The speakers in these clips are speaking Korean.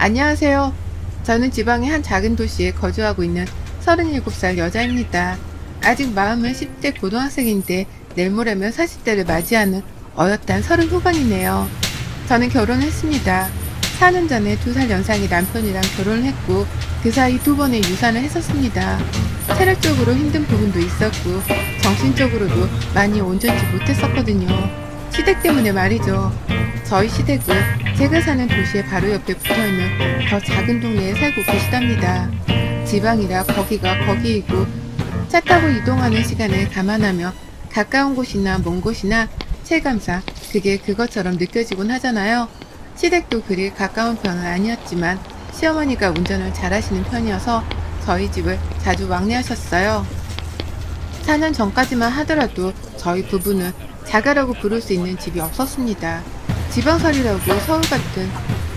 안녕하세요. 저는 지방의 한 작은 도시에 거주하고 있는 37살 여자입니다. 아직 마음은 10대 고등학생인데 내일 모레면 40대를 맞이하는 어엿한 30 후반이네요. 저는 결혼했습니다. 4년 전에 2살 연상의 남편이랑 결혼을 했고 그 사이 2번의 유산을 했었습니다. 체력적으로 힘든 부분도 있었고 정신적으로도 많이 온전치 못했었거든요. 시댁 때문에 말이죠. 저희 시댁은 제가 사는 도시의 바로 옆에 붙어있는 더 작은 동네에 살고 계시답니다. 지방이라 거기가 거기이고 차 타고 이동하는 시간을 감안하며 가까운 곳이나 먼 곳이나 체감상 그게 그것처럼 느껴지곤 하잖아요. 시댁도 그리 가까운 편은 아니었지만 시어머니가 운전을 잘하시는 편이어서 저희 집을 자주 왕래하셨어요. 4년 전까지만 하더라도 저희 부부는 자가라고 부를 수 있는 집이 없었습니다. 지방살이라고 서울 같은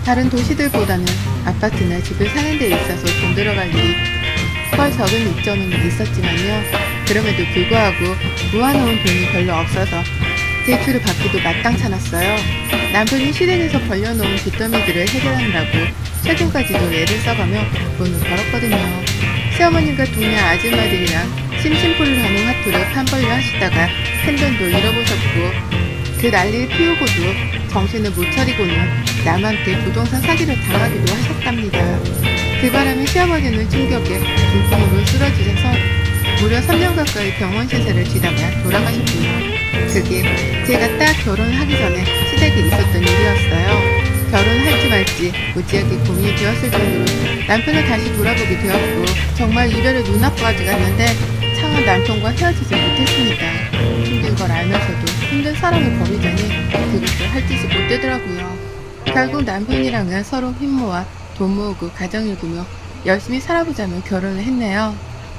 다른 도시들보다는 아파트나 집을 사는 데 있어서 돈 들어갈 일이 덜 적은 이점은 있었지만요. 그럼에도 불구하고 모아놓은 돈이 별로 없어서 대출을 받기도 마땅찮았어요. 남편이 시댁에서 벌려놓은 빚더미들을 해결하느라고 최근까지도 애를 써가며 돈을 벌었거든요. 시어머니가 동네 아줌마들이랑 심심풀을 하는 화투를 판벌려 하시다가 큰돈도 잃어보셨고 그 난리를 피우고도 정신을 못 차리고는 남한테 부동산 사기를 당하기도 하셨답니다. 그 바람에 시어머니는 충격에 중풍으로 쓰러지셔서 무려 3년 가까이 병원 신세를 지다가 돌아가셨군요. 그게 제가 딱 결혼을 하기 전에 시댁에 있었던 일이었어요. 결혼할지 말지 무지하게 고민이 되었을 정도로 남편을 다시 돌아보게 되었고 정말 이별의 눈앞까지 갔는데 차마 남편과 헤어지지 못했습니다. 힘든 걸 알면서도 힘든 사랑을 버리자니 그것도 할 짓이 못 되더라고요. 결국 남편이랑은 서로 힘모아 돈 모으고 가정 일구며 열심히 살아보자며 결혼을 했네요.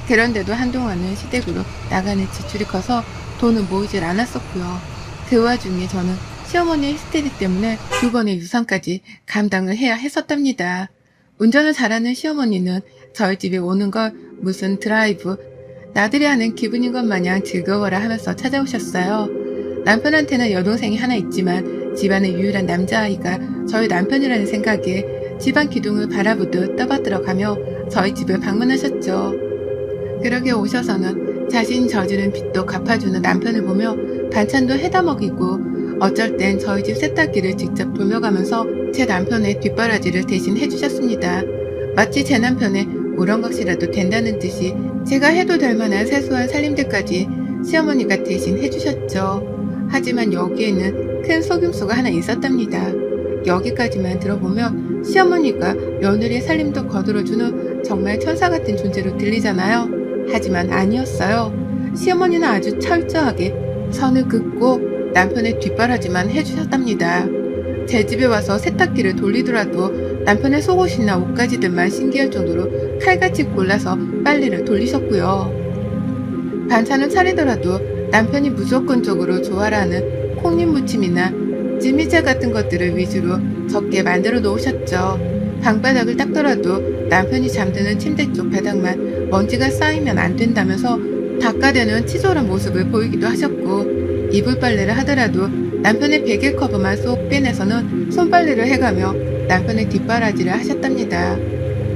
그런데도 한동안은 시댁으로 나가는 지출이 커서 돈을 모으질 않았었고요. 그 와중에 저는 시어머니의 히스테리 때문에 2번의 유산까지 감당을 해야 했었답니다. 운전을 잘하는 시어머니는 저희 집에 오는 걸 무슨 드라이브, 나들이 하는 기분인 것 마냥 즐거워라 하면서 찾아오셨어요. 남편한테는 여동생이 하나 있지만 집안의 유일한 남자아이가 저희 남편이라는 생각에 집안 기둥을 바라보듯 떠받들어가며 저희 집을 방문하셨죠. 그러게 오셔서는 자신이 저지른 빚도 갚아주는 남편을 보며 반찬도 해다 먹이고 어쩔 땐 저희 집 세탁기를 직접 돌려가면서 제 남편의 뒷바라지를 대신 해주셨습니다. 마치 제 남편의 우렁각시라도 된다는 듯이 제가 해도 될 만한 세수한 살림들까지 시어머니가 대신 해주셨죠. 하지만 여기에는 큰 속임수가 하나 있었답니다. 여기까지만 들어보면 시어머니가 며느리의 살림도 거들어주는 정말 천사 같은 존재로 들리잖아요. 하지만 아니었어요. 시어머니는 아주 철저하게 선을 긋고 남편의 뒷바라지만 해주셨답니다. 제 집에 와서 세탁기를 돌리더라도 남편의 속옷이나 옷가지들만 신기할 정도로 칼같이 골라서 빨래를 돌리셨고요. 반찬을 차리더라도 남편이 무조건적으로 좋아라는 콩잎 무침이나 찜미채 같은 것들을 위주로 적게 만들어 놓으셨죠. 방바닥을 닦더라도 남편이 잠드는 침대 쪽 바닥만 먼지가 쌓이면 안 된다면서 닦아대는 치졸한 모습을 보이기도 하셨고 이불 빨래를 하더라도 남편의 베개 커버만 쏙 빼내서는 손빨래를 해가며 남편의 뒷바라지를 하셨답니다.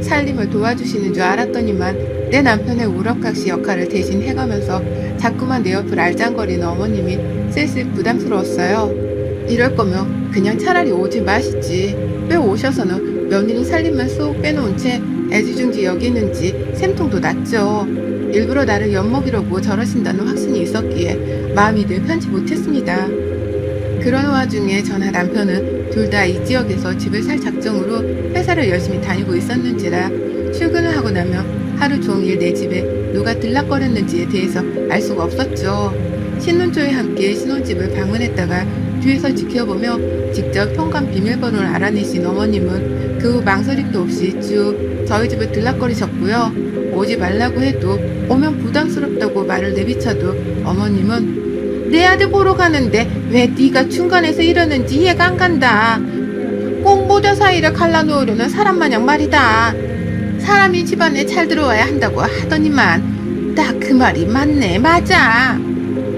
살림을 도와주시는 줄 알았더니만 내 남편의 우럭각시 역할을 대신 해가면서 자꾸만 내 옆을 알짱거리는 어머님이 슬슬 부담스러웠어요. 이럴 거면 그냥 차라리 오지 마시지. 왜 오셔서는 며느리 살림만 쏙 빼놓은 채 애지중지 여기는지 샘통도 났죠. 일부러 나를 엿먹이려고 저러신다는 확신이 있었기에 마음이 늘 편치 못했습니다. 그런 와중에 저나 남편은 둘 다 이 지역에서 집을 살 작정으로 회사를 열심히 다니고 있었는지라 출근을 하고 나면 하루 종일 내 집에 누가 들락거렸는지에 대해서 알 수가 없었죠. 신혼초에 함께 신혼집을 방문했다가 뒤에서 지켜보며 직접 현관 비밀번호를 알아내신 어머님은 그 후 망설임도 없이 쭉 저희 집을 들락거리셨고요. 오지 말라고 해도 오면 부담스럽다고 말을 내비쳐도 어머님은 내 아들 보러 가는데 왜 네가 중간에서 이러는지 이해가 안 간다. 꼭 모자 사이를 갈라놓으려는 사람 마냥 말이다. 사람이 집안에 잘 들어와야 한다고 하더니만 딱 그 말이 맞네 맞아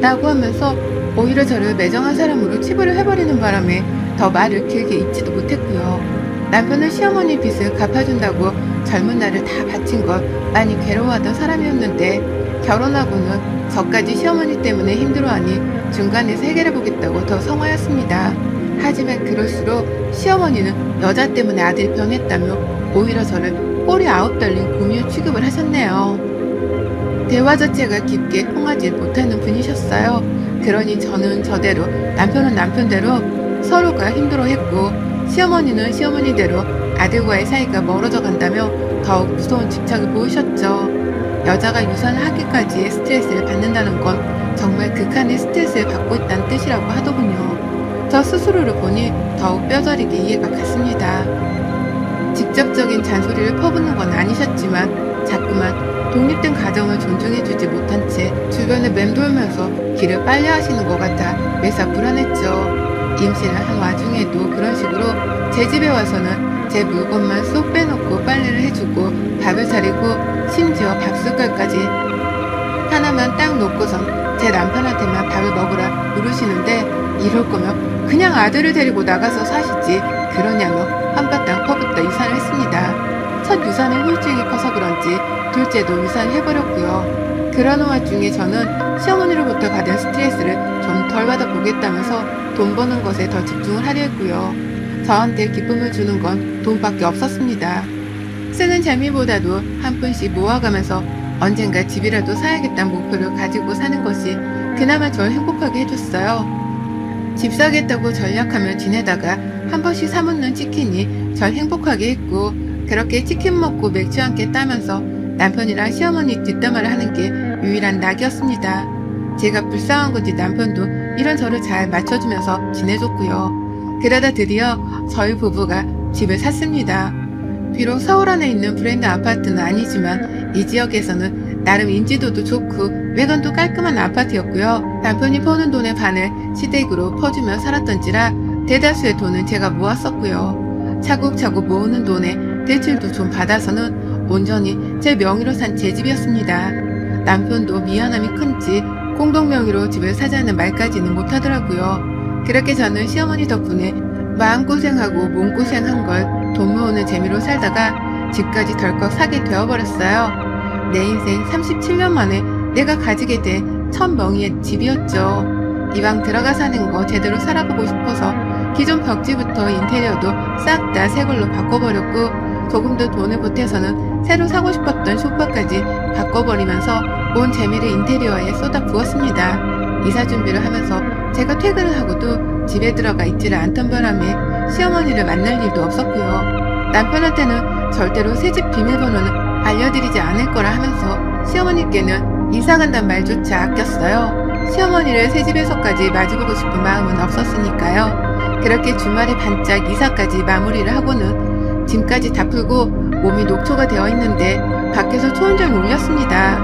라고 하면서 오히려 저를 매정한 사람으로 치부를 해버리는 바람에 더 말을 길게 잇지도 못했고요. 남편은 시어머니 빚을 갚아준다고 젊은 날을 다 바친 걸 많이 괴로워하던 사람이었는데 결혼하고는 저까지 시어머니 때문에 힘들어하니 중간에서 해결해보겠다고 더 성화였습니다. 하지만 그럴수록 시어머니는 여자 때문에 아들이 변했다며 오히려 저를 꼬리 아홉 달린 구미호 취급을 하셨네요. 대화 자체가 깊게 통하지 못하는 분이셨어요. 그러니 저는 저대로 남편은 남편대로 서로가 힘들어했고 시어머니는 시어머니대로 아들과의 사이가 멀어져 간다며 더욱 무서운 집착을 보이셨죠. 여자가 유산을 하기까지의 스트레스를 받는다는 건 정말 극한의 스트레스를 받고 있다는 뜻이라고 하더군요. 저 스스로를 보니 더욱 뼈저리게 이해가 갔습니다. 직접적인 잔소리를 퍼붓는 건 아니셨지만 자꾸만 독립된 가정을 존중해주지 못한 채 주변을 맴돌면서 길을 빨려 하시는 것 같아 매사 불안했죠. 임신을 한 와중에도 그런 식으로 제 집에 와서는 제 물건만 쏙 빼놓고 빨래를 해주고 밥을 차리고 심지어 밥숟갈까지 하나만 딱 놓고선 제 남편한테만 밥을 먹으라 누르시는데 이럴 거면 그냥 아들을 데리고 나가서 사시지 그러냐며 한바탕 퍼붓다 유산을 했습니다. 첫 유산의 후유증이 커서 그런지 둘째도 유산을 해버렸고요. 그러는 와중에 저는 시어머니로부터 받은 스트레스를 좀 덜 받아보겠다면서 돈 버는 것에 더 집중을 하려 했고요. 저한테 기쁨을 주는 건 돈밖에 없었습니다. 쓰는 재미보다도 한 푼씩 모아가면서 언젠가 집이라도 사야겠다는 목표를 가지고 사는 것이 그나마 절 행복하게 해줬어요. 집 사겠다고 전략하며 지내다가 한 번씩 사먹는 치킨이 절 행복하게 했고 그렇게 치킨 먹고 맥주 함께 따면서 남편이랑 시어머니 뒷담화를 하는 게 유일한 낙이었습니다. 제가 불쌍한 건지 남편도 이런 저를 잘 맞춰주면서 지내줬고요. 그러다 드디어 저희 부부가 집을 샀습니다. 비록 서울 안에 있는 브랜드 아파트는 아니지만 이 지역에서는 나름 인지도도 좋고 외관도 깔끔한 아파트였고요. 남편이 버는 돈의 반을 시댁으로 퍼주며 살았던지라 대다수의 돈은 제가 모았었고요. 차곡차곡 모으는 돈에 대출도 좀 받아서는 온전히 제 명의로 산 제 집이었습니다. 남편도 미안함이 큰지 공동명의로 집을 사자는 말까지는 못하더라고요. 그렇게 저는 시어머니 덕분에 마음고생하고 몸고생한 걸 돈 모으는 재미로 살다가 집까지 덜컥 사게 되어버렸어요. 내 인생 37년 만에 내가 가지게 된 첫 명의의 집이었죠. 이왕 들어가 사는 거 제대로 살아보고 싶어서 기존 벽지부터 인테리어도 싹 다 새 걸로 바꿔버렸고 조금 더 돈을 보태서는 새로 사고 싶었던 소파까지 바꿔버리면서 온 재미를 인테리어에 쏟아 부었습니다. 이사 준비를 하면서 제가 퇴근을 하고도 집에 들어가 있지를 않던 바람에 시어머니를 만날 일도 없었고요. 남편한테는 절대로 새집 비밀번호는 알려드리지 않을 거라 하면서 시어머니께는 이사간단 말조차 아꼈어요. 시어머니를 새집에서까지 마주보고 싶은 마음은 없었으니까요. 그렇게 주말에 반짝 이사까지 마무리를 하고는 짐까지 다 풀고 몸이 녹초가 되어 있는데 밖에서 초인종이 울렸습니다.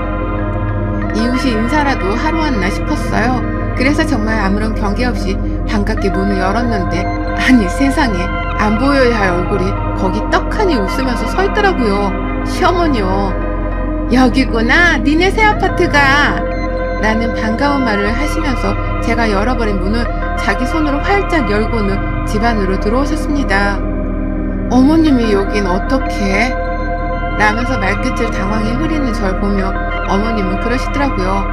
이웃이 인사라도 하루 왔나 싶었어요. 그래서 정말 아무런 경계 없이 반갑게 문을 열었는데 아니 세상에 안 보여야 할 얼굴이 거기 떡하니 웃으면서 서 있더라고요. 시어머니요. 여기구나 니네 새 아파트가 라는 반가운 말을 하시면서 제가 열어버린 문을 자기 손으로 활짝 열고는 집 안으로 들어오셨습니다. 어머님이 여긴 어떻게? 라면서 말끝을 당황히 흐리는 절 보며 어머님은 그러시더라고요.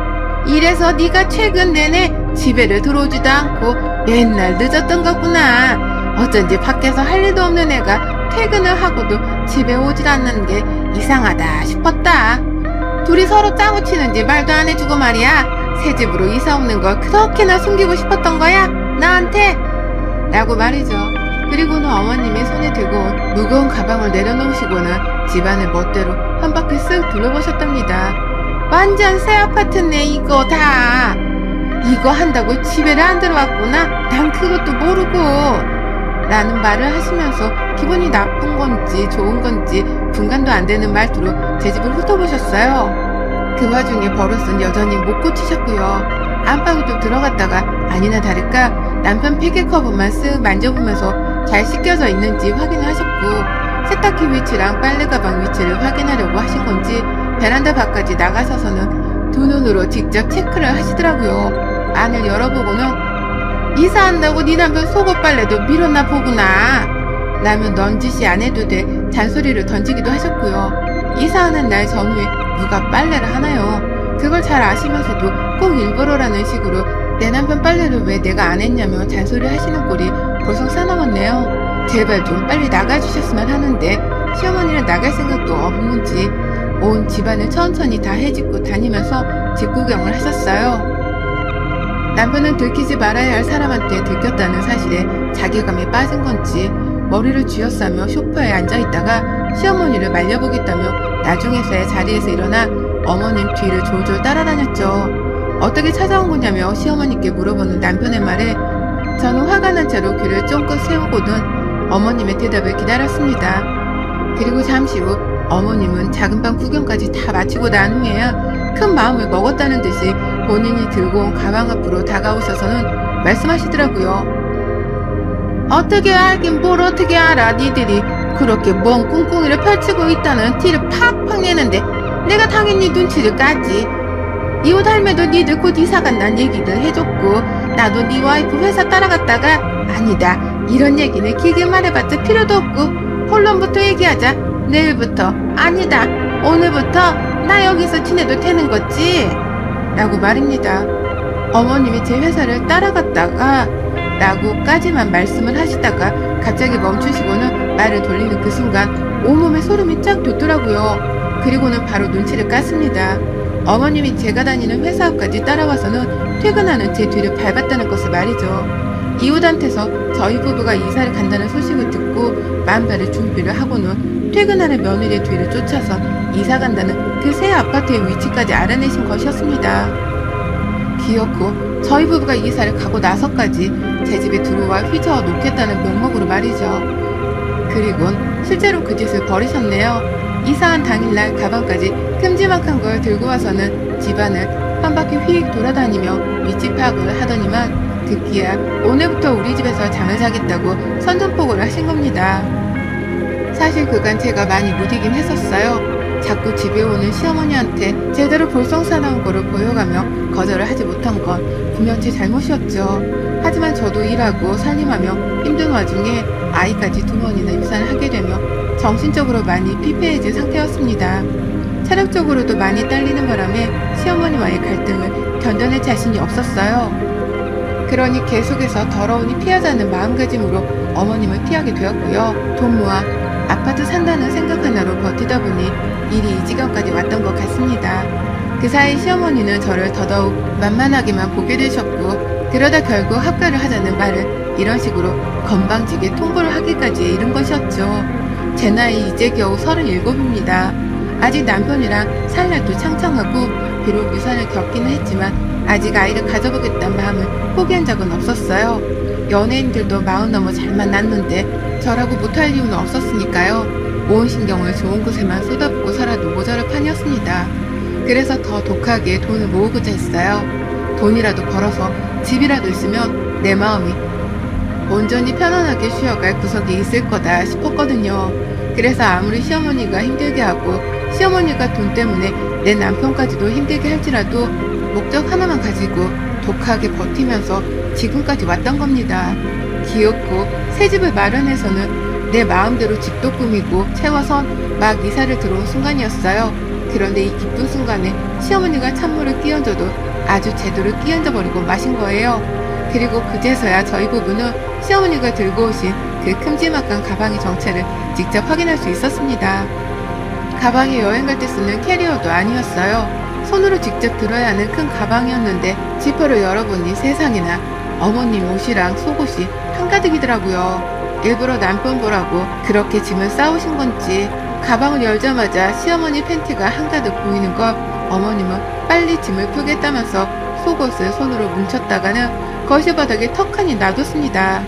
이래서 네가 최근 내내 집에를 들어오지도 않고 맨날 늦었던 거구나. 어쩐지 밖에서 할 일도 없는 애가 퇴근을 하고도 집에 오질 않는 게 이상하다 싶었다. 둘이 서로 짜고 치는지 말도 안 해주고 말이야. 새 집으로 이사 오는 걸 그렇게나 숨기고 싶었던 거야? 나한테? 라고 말이죠. 그리고는 어머님이 손에 들고 온 무거운 가방을 내려놓으시고는 집안을 멋대로 한 바퀴 쓱 둘러보셨답니다. 완전 새 아파트네 이거 다. 이거 한다고 집에를 안 들어왔구나. 난 그것도 모르고. 라는 말을 하시면서 기분이 나쁜 건지 좋은 건지 분간도 안 되는 말투로 제 집을 훑어보셨어요. 그 와중에 버릇은 여전히 못 고치셨고요. 안방으로 들어갔다가 아니나 다를까 남편 베개 커버만 쓱 만져보면서 잘 씻겨져 있는지 확인을 하셨고 세탁기 위치랑 빨래 가방 위치를 확인하려고 하신 건지 베란다 밖까지 나가서서는 두 눈으로 직접 체크를 하시더라고요. 안을 열어보고는 이사한다고 네 남편 속옷 빨래도 밀었나 보구나 라면 넌 짓이 안 해도 돼 잔소리를 던지기도 하셨고요. 이사하는 날 전후에 누가 빨래를 하나요? 그걸 잘 아시면서도 꼭 일부러라는 식으로 내 남편 빨래를 왜 내가 안 했냐며 잔소리 하시는 꼴이 벌써 싸나웠네요. 제발 좀 빨리 나가주셨으면 하는데 시어머니는 나갈 생각도 없는지 온 집안을 천천히 다 해짓고 다니면서 집구경을 하셨어요. 남편은 들키지 말아야 할 사람한테 들켰다는 사실에 자괴감에 빠진 건지 머리를 쥐어싸며 소파에 앉아있다가 시어머니를 말려보겠다며 나중에서야 자리에서 일어나 어머님 뒤를 졸졸 따라다녔죠. 어떻게 찾아온 거냐며 시어머니께 물어보는 남편의 말에 저는 화가 난 채로 귀를 쫑긋 세우고는 어머님의 대답을 기다렸습니다. 그리고 잠시 후 어머님은 작은 방 구경까지 다 마치고 난 후에야 큰 마음을 먹었다는 듯이 본인이 들고 온 가방 앞으로 다가오셔서는 말씀하시더라고요. 어떻게 알긴 뭘 어떻게 알아. 니들이 그렇게 먼 꿍꿍이를 펼치고 있다는 티를 팍팍 내는데 내가 당연히 눈치를 까지. 이 옷 할매도 니들 곧 이사간다는 얘기를 해줬고 나도 니 와이프 회사 따라갔다가 아니다 이런 얘기는 길게 말해봤자 필요도 없고 본론부터 얘기하자. 내일부터 아니다 오늘부터 나 여기서 지내도 되는 거지? 라고 말입니다. 어머님이 제 회사를 따라갔다가 라고까지만 말씀을 하시다가 갑자기 멈추시고는 말을 돌리는 그 순간 온몸에 소름이 쫙 돋더라고요. 그리고는 바로 눈치를 깠습니다. 어머님이 제가 다니는 회사 앞까지 따라와서는 퇴근하는 제 뒤를 밟았다는 것을 말이죠. 이웃한테서 저희 부부가 이사를 간다는 소식을 듣고 만발의 준비를 하고는 퇴근하는 며느리의 뒤를 쫓아서 이사 간다는 그 새 아파트의 위치까지 알아내신 것이었습니다. 기어코 저희 부부가 이사를 가고 나서까지 제 집에 들어와 휘저어 놓겠다는 명목으로 말이죠. 그리곤 실제로 그 짓을 벌이셨네요. 이사한 당일날 가방까지 큼지막한 걸 들고 와서는 집안을 한 바퀴 휙 돌아다니며 위치 파악을 하더니만 듣기야 오늘부터 우리 집에서 잠을 자겠다고 선전포고를 하신 겁니다. 사실 그간 제가 많이 무디긴 했었어요. 자꾸 집에 오는 시어머니한테 제대로 볼썽사나운 거를 보여가며 거절을 하지 못한 건 분명 제 잘못이었죠. 하지만 저도 일하고 살림하며 힘든 와중에 아이까지 2번이나 입산을 하게 되며 정신적으로 많이 피폐해진 상태였습니다. 체력적으로도 많이 딸리는 바람에 시어머니와의 갈등을 견뎌낼 자신이 없었어요. 그러니 계속해서 더러우니 피하자는 마음가짐으로 어머님을 피하게 되었고요. 돈 모아 아파트 산다는 생각 하나로 버티다 보니 일이 이 지경까지 왔던 것 같습니다. 그 사이 시어머니는 저를 더더욱 만만하게만 보게 되셨고 그러다 결국 합가를 하자는 말을 이런 식으로 건방지게 통보를 하기까지 이른 것이었죠. 제 나이 이제 겨우 37입니다. 아직 남편이랑 살 날도 창창하고 비록 유산을 겪기는 했지만 아직 아이를 가져보겠다는 마음을 포기한 적은 없었어요. 연예인들도 40 넘어 잘 만났는데 저라고 못할 이유는 없었으니까요. 온 신경을 좋은 곳에만 쏟아붓고 살아도 모자랄 판이었습니다. 그래서 더 독하게 돈을 모으고자 했어요. 돈이라도 벌어서 집이라도 있으면 내 마음이 온전히 편안하게 쉬어갈 구석이 있을 거다 싶었거든요. 그래서 아무리 시어머니가 힘들게 하고 시어머니가 돈 때문에 내 남편까지도 힘들게 할지라도 목적 하나만 가지고 독하게 버티면서 지금까지 왔던 겁니다. 기어코 새 집을 마련해서는 내 마음대로 집도 꾸미고 채워선 막 이사를 들어온 순간이었어요. 그런데 이 기쁜 순간에 시어머니가 찬물을 끼얹어도 아주 제대로 끼얹어 버리고 마신 거예요. 그리고 그제서야 저희 부부는 시어머니가 들고 오신 그 큼지막한 가방의 정체를 직접 확인할 수 있었습니다. 가방이 여행 갈 때 쓰는 캐리어도 아니었어요. 손으로 직접 들어야 하는 큰 가방이었는데 지퍼를 열어보니 세상에나 어머님 옷이랑 속옷이 한가득이더라고요. 일부러 남편 보라고 그렇게 짐을 싸우신 건지 가방을 열자마자 시어머니 팬티가 한가득 보이는 걸 어머님은 빨리 짐을 풀겠다면서 속옷을 손으로 뭉쳤다가는 거실 바닥에 턱하니 놔뒀습니다.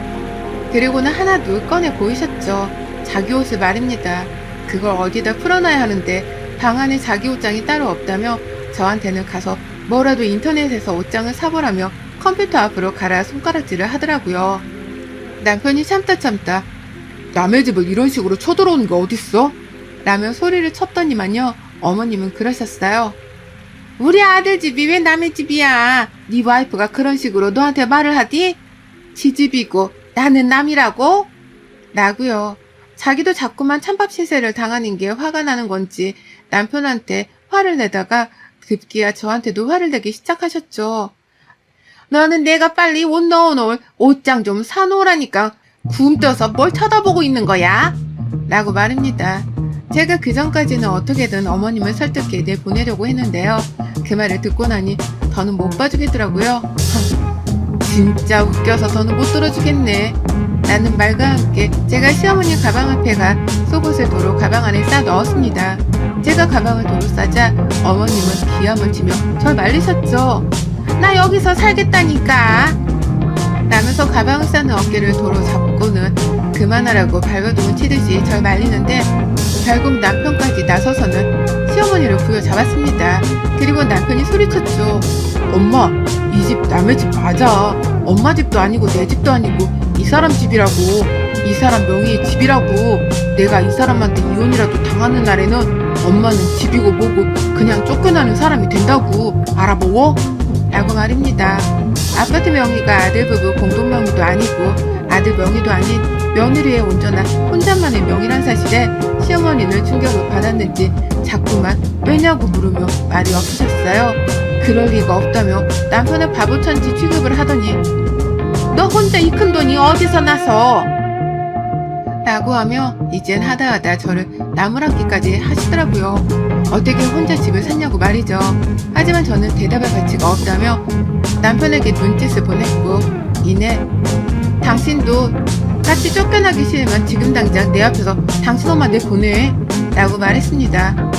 그리고는 하나둘 꺼내 보이셨죠. 자기 옷을 말입니다. 그걸 어디다 풀어놔야 하는데 방 안에 자기 옷장이 따로 없다며 저한테는 가서 뭐라도 인터넷에서 옷장을 사보라며 컴퓨터 앞으로 가라 손가락질을 하더라고요. 남편이 참다 남의 집을 이런 식으로 쳐들어오는 게 어딨어? 라며 소리를 쳤더니만요. 어머님은 그러셨어요. 우리 아들 집이 왜 남의 집이야? 네 와이프가 그런 식으로 너한테 말을 하디? 지 집이고 나는 남이라고? 라고요. 자기도 자꾸만 찬밥 신세를 당하는 게 화가 나는 건지 남편한테 화를 내다가 급기야 저한테도 화를 내기 시작하셨죠. 너는 내가 빨리 옷 넣어놓을 옷장 좀 사놓으라니까 굼떠서 뭘 쳐다보고 있는 거야? 라고 말입니다. 제가 그 전까지는 어떻게든 어머님을 설득해 내보내려고 했는데요. 그 말을 듣고 나니 더는 못 봐주겠더라고요. 진짜 웃겨서 더는 못 들어주겠네. 라는 말과 함께 제가 시어머니 가방 앞에 가 속옷을 도로 가방 안에 싸 넣었습니다. 제가 가방을 도로 싸자 어머님은 기함을 치며 절 말리셨죠. 나 여기서 살겠다니까. 라면서 가방을 싸는 어깨를 도로 잡고는 그만하라고 발버둥을 치듯이 절 말리는데 결국 남편까지 나서서는 시어머니를 부여잡았습니다. 그리고 남편이 소리쳤죠. 엄마, 이 집 남의 집 맞아. 엄마 집도 아니고 내 집도 아니고 이 사람 집이라고. 이 사람 명의의 집이라고. 내가 이 사람한테 이혼이라도 당하는 날에는 엄마는 집이고 뭐고 그냥 쫓겨나는 사람이 된다고. 알아보고? 라고 말입니다. 아파트 명의가 아들 부부 공동 명의도 아니고 아들 명의도 아닌 며느리의 온전한 혼자만의 명의란 사실에 시어머니는 충격을 받았는지 자꾸만 왜냐고 물으며 말이 없으셨어요. 그럴 리가 없다며 남편을 바보천지 취급을 하더니 너 혼자 이 큰 돈이 어디서 나서? 라고 하며 이젠 하다하다 저를 나무란기까지 하시더라고요. 어떻게 혼자 집을 샀냐고 말이죠. 하지만 저는 대답할 가치가 없다며 남편에게 눈짓을 보냈고 이내 당신도 같이 쫓겨나기 싫으면 지금 당장 내 앞에서 당신 엄마 내보내 라고 말했습니다.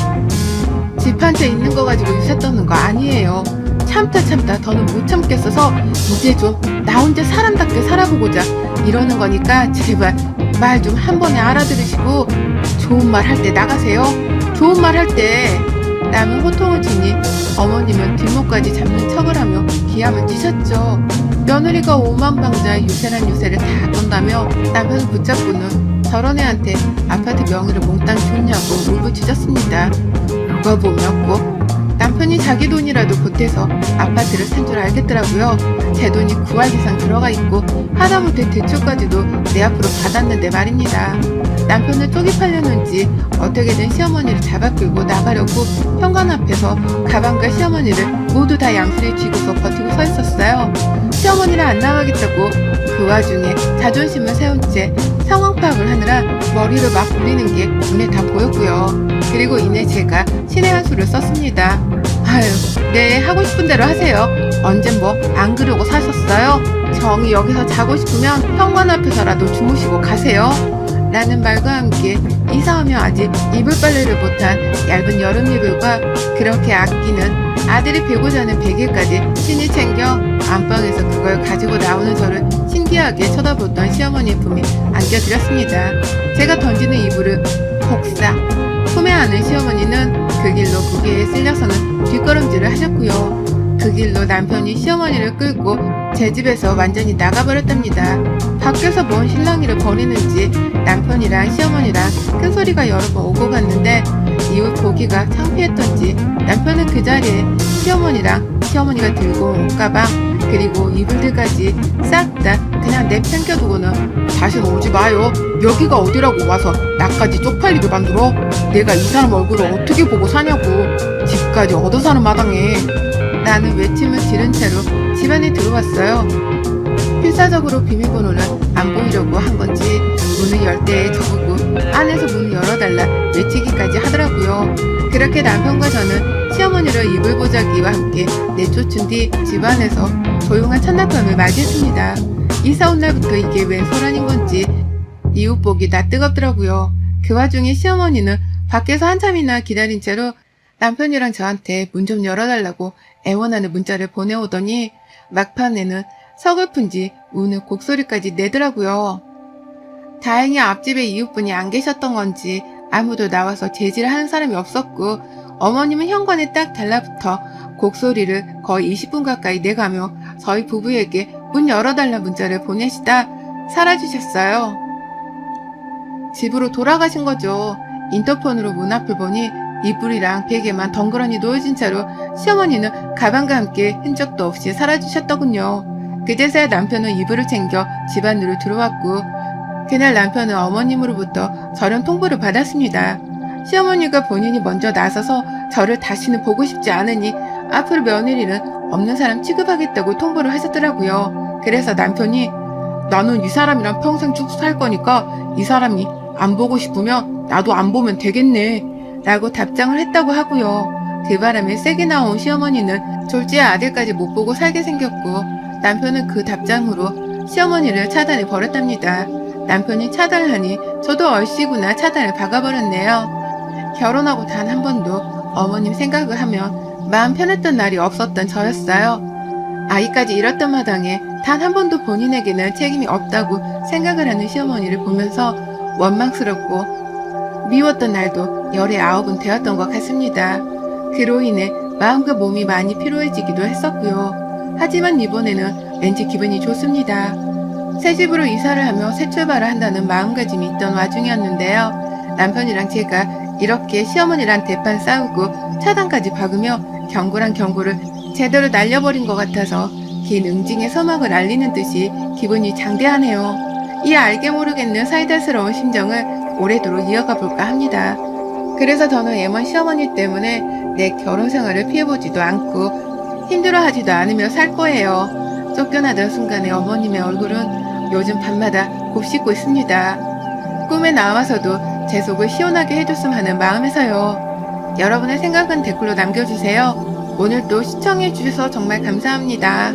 집 한 채 있는 거 가지고 유세 떠는 거 아니에요. 참다 더는 못 참겠어서 이제 좀 나 혼자 사람답게 살아보고자 이러는 거니까 제발 말 좀 한 번에 알아들으시고 좋은 말 할 때 나가세요. 좋은 말 할 때. 라면 호통을 치니 어머님은 뒷목까지 잡는 척을 하며 기함을 찌셨죠. 며느리가 오만방자의 유세란 유세를 다 떤다며 남편을 붙잡고는 저런 애한테 아파트 명의를 몽땅 줬냐고 울부짖었습니다. 누가 보면 꼭 남편이 자기 돈이라도 보태서 아파트를 산 줄 알겠더라고요. 제 돈이 9할 이상 들어가 있고 하다못해 대출까지도 내 앞으로 받았는데 말입니다. 남편을 쪽이 팔렸는지 어떻게든 시어머니를 잡아끌고 나가려고 현관 앞에서 가방과 시어머니를 모두 다 양손에 쥐고서 버티고 서 있었어요. 시어머니를 안 나가겠다고 그 와중에 자존심을 세운 채 상황 파악을 하느라 머리를 막 굴리는 게 눈에 다 보였고요. 그리고 이내 제가 신의 한 수를 썼습니다. 아유, 네, 하고 싶은 대로 하세요. 언젠 뭐 안 그러고 사셨어요? 정이 여기서 자고 싶으면 현관 앞에서라도 주무시고 가세요. 라는 말과 함께 이사하며 아직 이불 빨래를 못한 얇은 여름 이불과 그렇게 아끼는 아들이 베고 자는 베개까지 신이 챙겨 안방에서 그걸 가지고 나오는 저를 신기하게 쳐다보던 시어머니의 품에 안겨드렸습니다. 제가 던지는 이불을 폭삭 소매하는 시어머니는 그 길로 부귀에 쓸려서는 뒷걸음질을 하셨고요. 그 길로 남편이 시어머니를 끌고 제 집에서 완전히 나가버렸답니다. 밖에서 뭔 실랑이를 벌이는지 남편이랑 시어머니랑 큰 소리가 여러 번 오고 갔는데 이후 보기가 창피했던지 남편은 그 자리에 시어머니가 들고 온 옷가방 그리고 이불들까지 싹 다 그냥 내팽겨두고는 다시는 오지 마요. 여기가 어디라고 와서 나까지 쪽팔리게 만들어? 내가 이 사람 얼굴을 어떻게 보고 사냐고. 집까지 얻어 사는 마당에. 라는 외침을 지른 채로 집안에 들어왔어요. 필사적으로 비밀번호를 안 보이려고 한 건지 문을 열 때에 저보고 안에서 문을 열어달라 외치기까지 하더라고요. 그렇게 남편과 저는 시어머니를 이불 보자기와 함께 내쫓은 뒤 집안에서 조용한 첫날밤을 맞이했습니다. 이사 온 날부터 이게 웬 소란인 건지 이웃 보기 다 뜨겁더라고요. 그 와중에 시어머니는 밖에서 한참이나 기다린 채로 남편이랑 저한테 문 좀 열어달라고 애원하는 문자를 보내오더니 막판에는 서글픈지 우는 곡소리까지 내더라고요. 다행히 앞집에 이웃분이 안 계셨던 건지 아무도 나와서 제지를 하는 사람이 없었고 어머님은 현관에 딱 달라붙어 곡소리를 거의 20분 가까이 내가며 저희 부부에게 문 열어달라 문자를 보내시다 사라지셨어요. 집으로 돌아가신 거죠. 인터폰으로 문 앞을 보니 이불이랑 베개만 덩그러니 놓여진 채로 시어머니는 가방과 함께 흔적도 없이 사라지셨더군요. 그제서야 남편은 이불을 챙겨 집 안으로 들어왔고 그날 남편은 어머님으로부터 저런 통보를 받았습니다. 시어머니가 본인이 먼저 나서서 저를 다시는 보고 싶지 않으니 앞으로 며느리는 없는 사람 취급하겠다고 통보를 하셨더라고요. 그래서 남편이 나는 이 사람이랑 평생 쭉 살 거니까 이 사람이 안 보고 싶으면 나도 안 보면 되겠네 라고 답장을 했다고 하고요. 그 바람에 세게 나온 시어머니는 졸지의 아들까지 못 보고 살게 생겼고 남편은 그 답장으로 시어머니를 차단해 버렸답니다. 남편이 차단하니 저도 얼씨구나 차단을 박아버렸네요. 결혼하고 단 한 번도 어머님 생각을 하면 마음 편했던 날이 없었던 저였어요. 아이까지 잃었던 마당에 단 한 번도 본인에게는 책임이 없다고 생각을 하는 시어머니를 보면서 원망스럽고 미웠던 날도 열의 아홉은 되었던 것 같습니다. 그로 인해 마음과 몸이 많이 피로해지기도 했었고요. 하지만 이번에는 왠지 기분이 좋습니다. 새 집으로 이사를 하며 새 출발을 한다는 마음가짐이 있던 와중이었는데요. 남편이랑 제가 이렇게 시어머니랑 대판 싸우고 차단까지 박으며 경고란 경고를 제대로 날려버린 것 같아서 긴 응징의 서막을 알리는 듯이 기분이 장대하네요. 이 알게 모르겠는 사이다스러운 심정을 오래도록 이어가 볼까 합니다. 그래서 저는 예먼 시어머니 때문에 내 결혼 생활을 피해보지도 않고 힘들어하지도 않으며 살 거예요. 쫓겨나던 순간에 어머님의 얼굴은 요즘 밤마다 곱씹고 있습니다. 꿈에 나와서도 제 속을 시원하게 해줬으면 하는 마음에서요. 여러분의 생각은 댓글로 남겨주세요. 오늘도 시청해주셔서 정말 감사합니다.